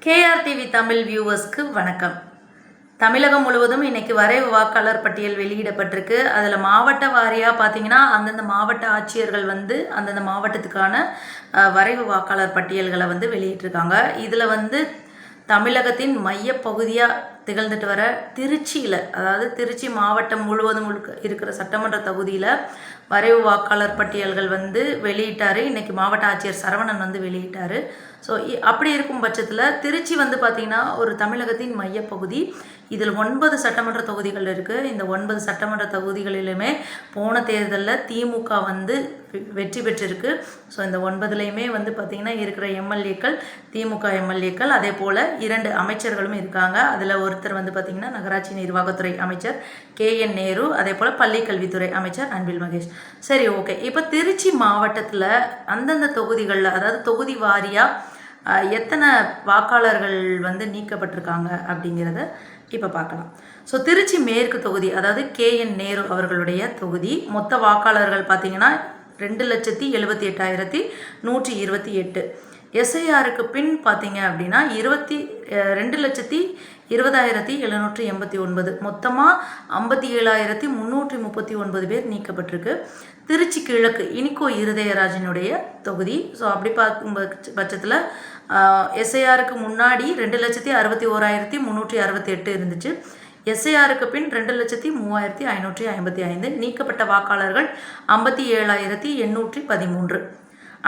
கேஆர்டிவி தமிழ் வியூவர்ஸ்க்கு வணக்கம். தமிழகம் முழுவதும் இன்னைக்கு வரைவு வாக்காளர் பட்டியல் வெளியிடப்பட்டிருக்கு. அதில் மாவட்ட வாரியாக பார்த்தீங்கன்னா அந்தந்த மாவட்ட ஆட்சியர்கள் அந்தந்த மாவட்டத்துக்கான வரைவு வாக்காளர் பட்டியல்களை வெளியிட்டிருக்காங்க. இதில் தமிழகத்தின் மையப்பகுதியாக திகழ்ந்துட்டு வர திருச்சியில், அதாவது திருச்சி மாவட்டம் முழுவதும் இருக்கிற சட்டமன்ற தொகுதியில் வரைவு வாக்காளர் பட்டியல்கள் வெளியிட்டார். இன்றைக்கி மாவட்ட ஆட்சியர் சரவணன் வெளியிட்டார். ஸோ அப்படி இருக்கும் பட்சத்தில் திருச்சி பார்த்திங்கன்னா ஒரு தமிழகத்தின் மையப்பகுதி. இதில் 9 சட்டமன்ற தொகுதிகள் இருக்குது. இந்த 9 சட்டமன்ற தொகுதிகளிலுமே போன தேர்தலில் திமுக வெற்றி பெற்றிருக்கு. ஸோ இந்த 9லையுமே பார்த்திங்கன்னா இருக்கிற எம்எல்ஏக்கள் திமுக எம்எல்ஏக்கள், அதே போல் 2 அமைச்சர்களும் இருக்காங்க. அதில் ஒருத்தர் பார்த்திங்கன்னா நகராட்சி நிர்வாகத்துறை அமைச்சர் KN நேரு, அதே போல் பள்ளிக்கல்வித்துறை அமைச்சர் அன்பில் மகேஷ். சரி, ஓகே. இப்போ திருச்சி மாவட்டத்தில் அந்தந்த தொகுதிகளில், அதாவது தொகுதி வாரியாக எத்தனை வாக்காளர்கள் நீக்கப்பட்டிருக்காங்க அப்படிங்கிறத இப்போ பார்க்கலாம். ஸோ திருச்சி மேற்கு தொகுதி, அதாவது KN நேரு அவர்களுடைய தொகுதி, மொத்த வாக்காளர்கள் பார்த்திங்கன்னா 2,78,128. SIRக்கு பின் பார்த்தீங்க அப்படின்னா 22,20,789. மொத்தமாக 57,339 பேர் நீக்கப்பட்டிருக்கு. திருச்சி கிழக்கு இனிகோ இருதயராஜனுடைய தொகுதி. ஸோ அப்படி பார்க்கும் பட்சத்தில் SIRக்கு முன்னாடி 2,61,368 இருந்துச்சு. SIRக்கு பின் 2,03,555. நீக்கப்பட்ட வாக்காளர்கள் 57,813.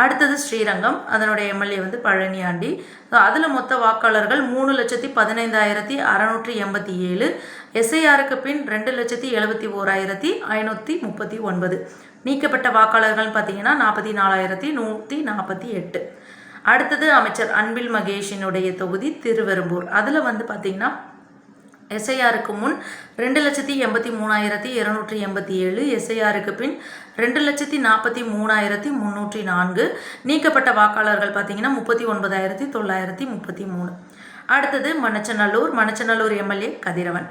அடுத்தது ஸ்ரீரங்கம், அதனுடைய எம்எல்ஏ பழனியாண்டி. ஸோ அதில் மொத்த வாக்காளர்கள் 3,15,687. SIRக்கு பின் 2,71,539. நீக்கப்பட்ட வாக்காளர்கள் பார்த்தீங்கன்னா 44,148. அடுத்தது அமைச்சர் அன்பில் மகேஷினுடைய தொகுதி திருவெரும்பூர். அதில் பார்த்திங்கன்னா SIRக்கு முன் 2,83,287. SIRக்கு பின் 2,43,304. நீக்கப்பட்ட வாக்காளர்கள் பார்த்தீங்கன்னா 39,933. அடுத்தது மணச்சநல்லூர் எம்எல்ஏ கதிரவன்.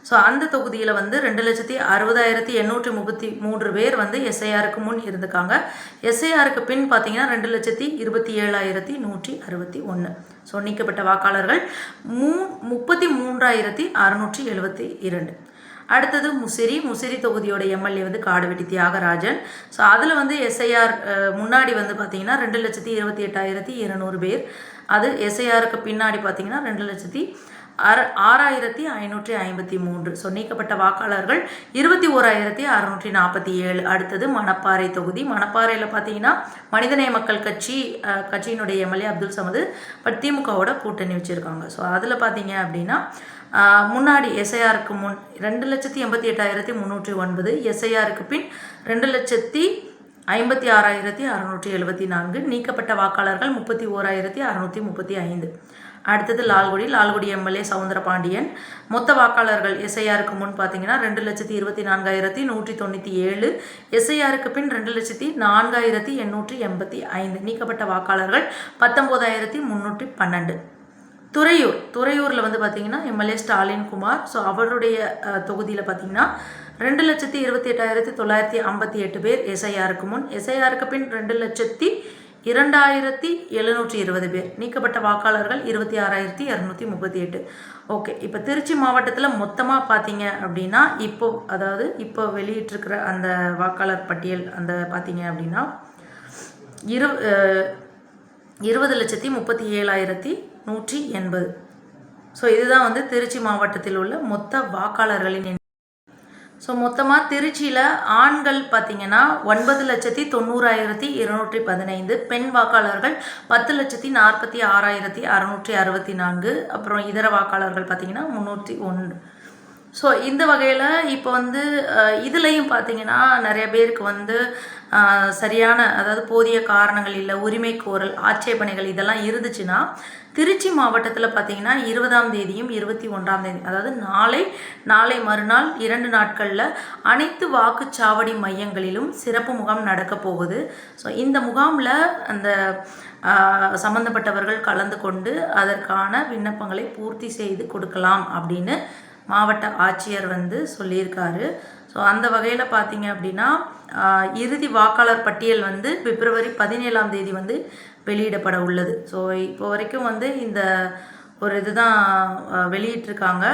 ஸோ அந்த தொகுதியில் 2,60,833 பேர் SIRக்கு முன் இருந்துக்காங்க. SIRக்கு பின் பார்த்தீங்கன்னா 2,27,161. ஸோ நீக்கப்பட்ட வாக்காளர்கள் 33,672. அடுத்தது முசிறி தொகுதியோட எம்எல்ஏ காடுவெட்டி தியாகராஜன். ஸோ அதில் SIR முன்னாடி பார்த்தீங்கன்னா 2,28,200 பேர். அது SIRக்கு பின்னாடி பார்த்தீங்கன்னா 2,06,553. ஸோ நீக்கப்பட்ட வாக்காளர்கள் 21,647. அடுத்தது மணப்பாறை தொகுதி. மணப்பாறையில் பார்த்தீங்கன்னா மனிதநேய மக்கள் கட்சியினுடைய எம்எல்ஏ அப்துல் சமது, பட் திமுகவோட கூட்டணி வச்சுருக்காங்க. ஸோ அதில் பார்த்தீங்க அப்படின்னா முன்னாடி SIRக்கு முன் 2,88,309. SIRக்கு பின் 2,56,674. நீக்கப்பட்ட வாக்காளர்கள் 31,635. அடுத்தது லால்குடி எம்எல்ஏ சவுந்தரபாண்டியன். மொத்த வாக்காளர்கள் SIRக்கு முன் பார்த்தீங்கன்னா 2,24,197. SIRக்கு பின் 2,04,885. நீக்கப்பட்ட வாக்காளர்கள் 19,312. துறையூரில் பார்த்தீங்கன்னா எம்எல்ஏ ஸ்டாலின் குமார். ஸோ அவருடைய தொகுதியில் பார்த்தீங்கன்னா 2,28,958 பேர் SIRக்கு முன். SIRக்கு பின் 2,02,720 பேர். நீக்கப்பட்ட வாக்காளர்கள் 26,238. ஓகே, இப்போ திருச்சி மாவட்டத்தில் மொத்தமாக பார்த்தீங்க அப்படின்னா இப்போ வெளியிட்டிருக்கிற அந்த வாக்காளர் பட்டியல் பார்த்தீங்க அப்படின்னா 20,37,180. ஸோ இதுதான் திருச்சி மாவட்டத்தில் உள்ள மொத்த வாக்காளர்களின். ஸோ மொத்தமாக திருச்சியில் ஆண்கள் பார்த்தீங்கன்னா 9,90,215. பெண் வாக்காளர்கள் 10,46,664. அப்புறம் இதர வாக்காளர்கள் பார்த்தீங்கன்னா 301. ஸோ இந்த வகையில் இப்போ இதுலேயும் பார்த்தீங்கன்னா நிறைய பேருக்கு சரியான, அதாவது போதிய காரணங்கள் இல்லை, உரிமை கோரல், ஆட்சேபனைகள் இதெல்லாம் இருந்துச்சுன்னா திருச்சி மாவட்டத்தில் பார்த்தீங்கன்னா 20ஆம் தேதியும் 21ஆம் தேதி, அதாவது நாளை மறுநாள் 2 நாட்களில் அனைத்து வாக்குச்சாவடி மையங்களிலும் சிறப்பு முகாம் நடக்க போகுது. ஸோ இந்த முகாமில் அந்த சம்பந்தப்பட்டவர்கள் கலந்து கொண்டு அதற்கான விண்ணப்பங்களை பூர்த்தி செய்து கொடுக்கலாம் அப்படின்னு மாவட்ட ஆட்சியர் சொல்லியிருக்காரு. ஸோ அந்த வகையில் பார்த்தீங்க அப்படின்னா இறுதி வாக்காளர் பட்டியல் பிப்ரவரி 17ஆம் தேதி வெளியிடப்பட உள்ளது. ஸோ இப்போ வரைக்கும் இந்த ஒரு இதுதான் வெளியிட்டிருக்காங்க.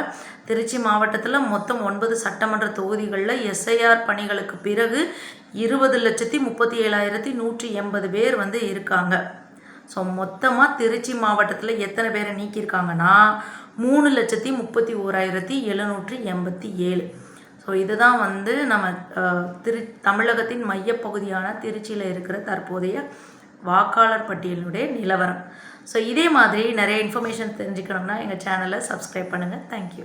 திருச்சி மாவட்டத்தில் மொத்தம் 9 சட்டமன்ற தொகுதிகளில் எஸ்ஐஆர் பணிகளுக்கு பிறகு 20,37,180 பேர் வந்து இருக்காங்க. ஸோ மொத்தமாக திருச்சி மாவட்டத்தில் எத்தனை பேரை நீக்கியிருக்காங்கன்னா 3,31,787. ஸோ இதுதான் வந்து நம்ம தமிழகத்தின் மையப்பகுதியான திருச்சியில் இருக்கிற தற்போதைய வாக்காளர் பட்டியலுடைய நிலவரம். ஸோ இதே மாதிரி நிறைய இன்ஃபர்மேஷன் தெரிஞ்சுக்கணும்னா எங்கள் சேனலை சப்ஸ்கிரைப் பண்ணுங்கள். தேங்க்யூ.